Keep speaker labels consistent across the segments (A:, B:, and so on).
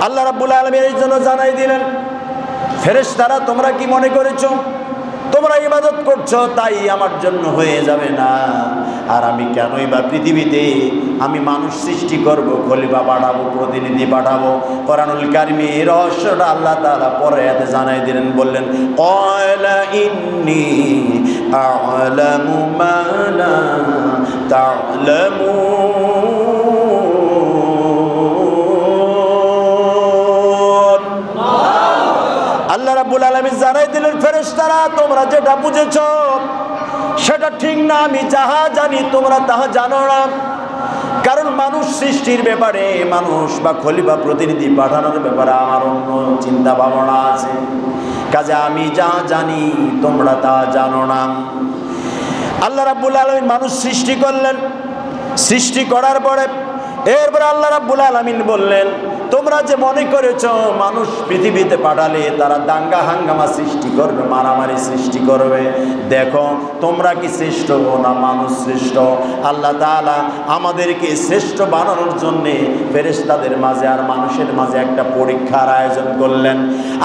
A: আল্লাহ রাব্বুল আলামিন এই জন্য জানাই দিলেন, ফেরেশতারা তোমরা কি মনে করেছো তোমরা ইবাদত করছো তাই আমার জন্য হয়ে যাবে না? আর আমি কেনই বা পৃথিবীতে আমি মানুষ সৃষ্টি করব, খলিফা পাঠাবো, প্রতিনিধি পাঠাবো? কোরআনুল কারিমে এই রহস্যটা আল্লাহ তাআলা পরে এতে জানাই দিলেন, বললেন ক্বালা ইন্নী আ'লামু মা লা তা'লামুন। আল্লাহ রাব্বুল আলামিন জানাই দিলেন, ফেরেশতারা তোমরা যেটা বুঝেছো সেটা ঠিক না, আমি যাহা জানি তোমরা তাহা জানো না। কারণ মানুষ সৃষ্টির ব্যাপারে, মানুষ বা খলিফা প্রতিনিধি পাঠানোর ব্যাপারে আমার অন্য চিন্তা ভাবনা আছে, কাজে আমি যা জানি তোমরা তা জানো না। আল্লাহ রাব্বুল আলামিন মানুষ সৃষ্টি করলেন, সৃষ্টি করার পরে এরপরে আল্লাহ রাব্বুল আলামিন বললেন, তোমরা যে মনে করেছো মানুষ পৃথিবীতে পাঠালে তারা দাঙ্গা হাঙ্গামা সৃষ্টি করবে, মারামারি সৃষ্টি করবে, দেখো তোমরা কি শ্রেষ্ঠ না মানুষ শ্রেষ্ঠ? আল্লাহ তাআলা আমাদেরকে শ্রেষ্ঠ বানানোর জন্যে ফেরেশতাদের মাঝে আর মানুষের মাঝে একটা পরীক্ষার আয়োজন করলেন।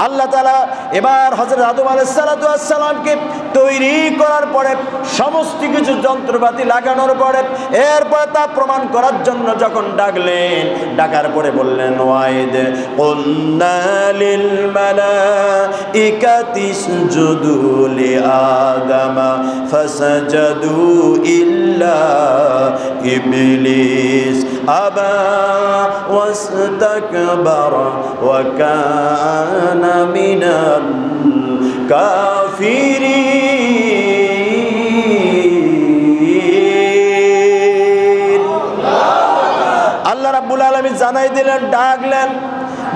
A: আল্লাহ তাআলা এবার হযরত আদম আলাইহিস সালামকে তৈরি করার পরে সমস্ত কিছু যন্ত্রপাতি লাগানোর পরে এরপর তা প্রমাণ করার জন্য যখন ডাকলেন, ডাকার পরে বললেন ওয়াইদ কুলনা লিল মালাইকাতি ইসজুদু লি আদম ফাসাজাদু ইল্লা ইবলিস আবা ওয়াস্তাকবারা ওয়া কানা মিনাল কাফিরিন। আল্লাহ রাব্বুল আলামিন জানাই দিলেন, ডাকলেন,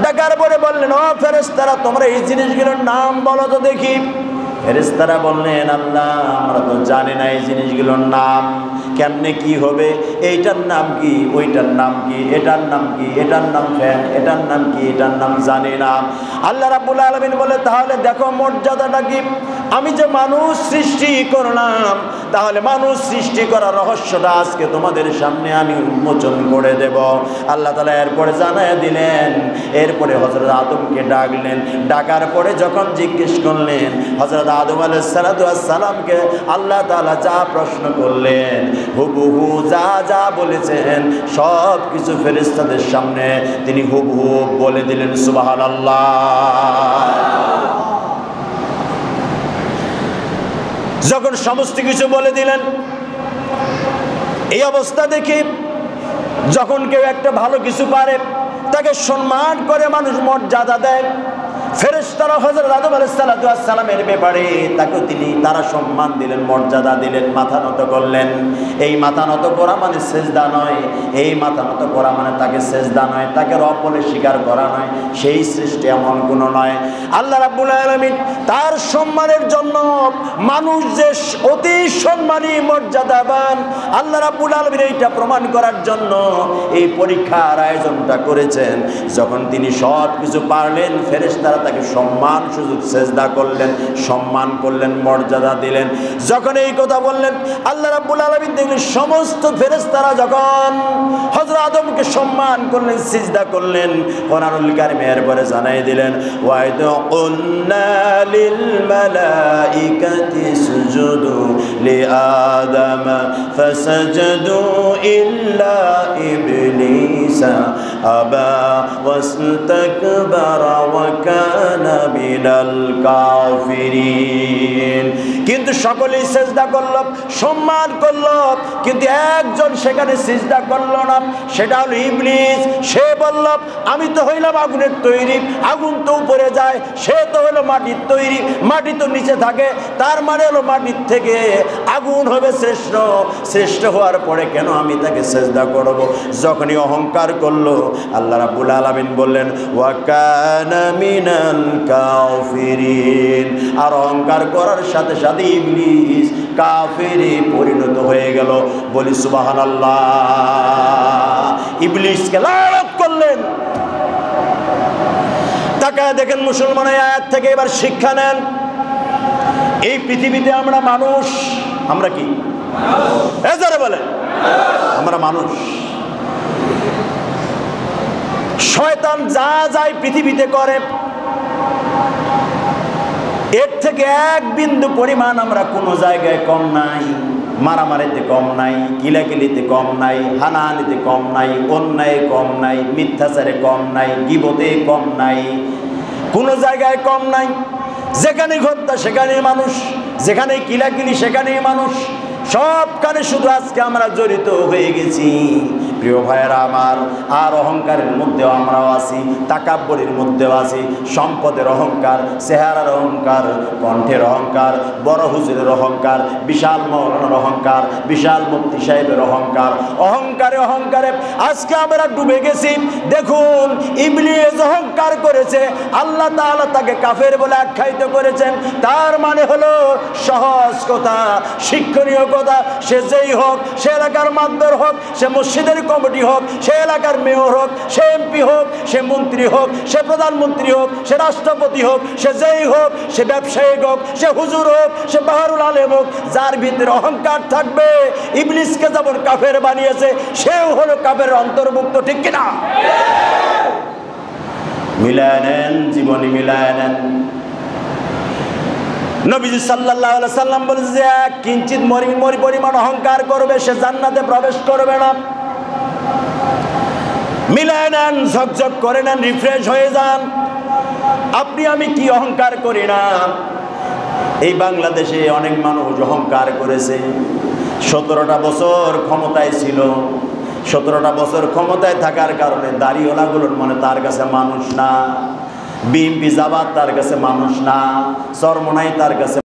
A: ডাকার পরে বললেন ও ফেরেশতারা তোমরা এই জিনিসগুলোর নাম বলো তো দেখি। ফেরেশতারা বললেন, আল্লাহ আমরা তো জানি না এই জিনিসগুলোর নাম, কেমনে কি হবে, এইটার নাম কি, ওইটার নাম কি, এটার নাম কি, এটার নাম ফ্যান, এটার নাম কি, এটার নাম জানি না। আল্লাহ রাব্বুল আলামিন বলে, তাহলে দেখো মর্যাদাটা কি, আমি যে মানুষ সৃষ্টি করলাম, তাহলে মানুষ সৃষ্টি করার রহস্যটা আজকে তোমাদের সামনে আমি উন্মোচন করে দেব। আল্লাহ তাআলা এরপরে জানায় দিলেন, এরপরে হযরত আদমকে ডাকলেন, ডাকার পরে যখন জিজ্ঞেস করলেন হযরত আদম আলাইহিস সালামকে আল্লাহ তাআলা যা প্রশ্ন করলেন হুবহু যা যা বলেছেন সব কিছু ফেরেশতাদের সামনে তিনি হুবহু বলে দিলেন। সুবহানাল্লাহ। যখন সমস্ত কিছু বলে দিলেন, এই অবস্থা দেখে যখন কেউ একটা ভালো কিছু পারে তাকে সম্মান করে মানুষ মর্যাদা দেয়। ফেরেশতারা হযরত আদম আলাইহিস সালামের ব্যাপারে তারা সম্মান দিলেন, মর্যাদা দিলেন, মাথা নত করলেন। এই মাথা নত করা মানে সেজদা নয়, এই মাথা নত করা মানে তাকে সেজদা নয়, তাকে রব বলে স্বীকার করা নয়, সেই সৃষ্টি এমন কোনো নয়। আল্লাহ রাব্বুল আলামিন তার সম্মানের জন্য মানুষ যে অতি সম্মানী মর্যাদাবান, আল্লাহ রাব্বুল আলামিন এইটা প্রমাণ করার জন্য এই পরীক্ষার আয়োজনটা করেছেন। যখন তিনি সব কিছু পারলেন, ফেরেশতারা তাকে সম্মান সুযোগ সেজদা করলেন, সম্মান করলেন, মর্যাদা দিলেন। যখন এই কথা বললেন, আল্লাহ রাব্বুল আলামিন দেখলেন সমস্ত ফেরেশতারা যখন হযরত আদমকে সম্মান করলেন, সিজদা করলেন, কোরআনুল কারীমে এরপরে জানাই দিলেন ওয়াইদ কুলনা লিল মালাইকাতি ইসজুদু লি আদম ফাসাজাদু ইল্লা ইবলিসা আবা ওয়াস্তাকবারা ওয়া কানা মিনাল কাফিরিন। কিন্তু সকলেই সিজদা করল, সম্মান করল, কিন্তু একজন সেখানে সিজদা করল না, সেটা হলো ইবলিস। সে বলল আমি তো হইলাম আগুনের তৈরি, আগুন তো উপরে যায়, সে তো হলো মাটির তৈরি, মাটি তো নিচে থাকে, তার মানে হলো মাটির থেকে আগুন হবে শ্রেষ্ঠ, শ্রেষ্ঠ হওয়ার পরে কেন আমি তাকে সিজদা করব? যখনই অহংকার করলো, আল্লাহ রাব্বুল আলামিন বললেন ওয়া কানা মিনাল কাফিরিন। আর অহংকার করার সাথে সাথে ইবলিস কাফিরে পরিণত হয়ে গেল। বলি সুবহানাল্লাহ। ইবলিসকে লানত করলেন। তাকায় দেখেন মুসলমান, এই আয়াত থেকে এবার শিক্ষা নেন। এই পৃথিবীতে আমরা মানুষ, আমরা কি বলে আমরা মানুষ। শয়তান যা যায় পৃথিবীতে করে, এর থেকে এক বিন্দু পরিমাণ আমরা কোনো জায়গায় কম নাই। মারামারিতে কম নাই, কিলাকিলিতে কম নাই, হানাহানিতে কম নাই, অন্যায় কম নাই, মিথ্যাচারে কম নাই, গীবতে কম নাই, কোনো জায়গায় কম নাই। যেখানে হত্যা সেখানেই মানুষ, যেখানে কিলাকিলি সেখানেই মানুষ, সবখানে শুধু আজকে আমরা জড়িত হয়ে গেছি। প্রিয় ভাইয়েরা আমার, আর অহংকারের মধ্যেও আমরাও আছি, তাকাব্বরের মধ্যেও আছি। সম্পদের অহংকার, চেহারার অহংকার, কণ্ঠের অহংকার, বড় হুজুরের অহংকার, বিশাল মৌলানার অহংকার, বিশাল মুফতি সাহেবের অহংকার, অহংকারে অহংকারে আজকে আমরা ডুবে গেছি। দেখুন, ইবলিস অহংকার করেছে, আল্লাহ তাআলা তাকে কাফের বলে আখ্যায়িত করেছেন। তার মানে হলো সহজ কথা, শিক্ষণীয় কথা, সে যেই হোক, সে এলাকার মাতবর হোক, সে মসজিদের কমিটি হোক, সে এলাকার মেয়র হোক, সে এমপি হোক, সে মন্ত্রী হোক, সে প্রধানমন্ত্রী হোক, সে রাষ্ট্রপতি হোক, সে যেই হোক, সে ব্যবসায়িক হোক, সে হুজুর হোক, সে বাহারুল আলেম হোক, যার ভিতরে অহংকার থাকবে, ইবলিসকে যেমন কাফের বানিয়েছে, সেও হলো কাফের অন্তর্ভুক্ত। ঠিক কিনা? মিলায় নেন, জীবনী মিলায় নেন। নবীজি সাল্লাল্লাহু আলাইহি সাল্লাম বলেছে যে কিঞ্চিত মরি পরিমাণ অহংকার করবে সে জান্নাতে প্রবেশ করবে না। মিলায় নেন, ঝকঝক করে নেন, রিফ্রেশ হয়ে যান। আপনি আমি কি অহংকার করি না? এই বাংলাদেশে অনেক মানুষ অহংকার করেছে। 17টা বছর ক্ষমতায় ছিল, 17টা বছর ক্ষমতায় থাকার কারণে দাড়িওয়ালাগুলোর মনে তার কাছে মানুষ না, বিএনপি জামাত তার কাছে মানুষ না, চরমোনাই তার কাছে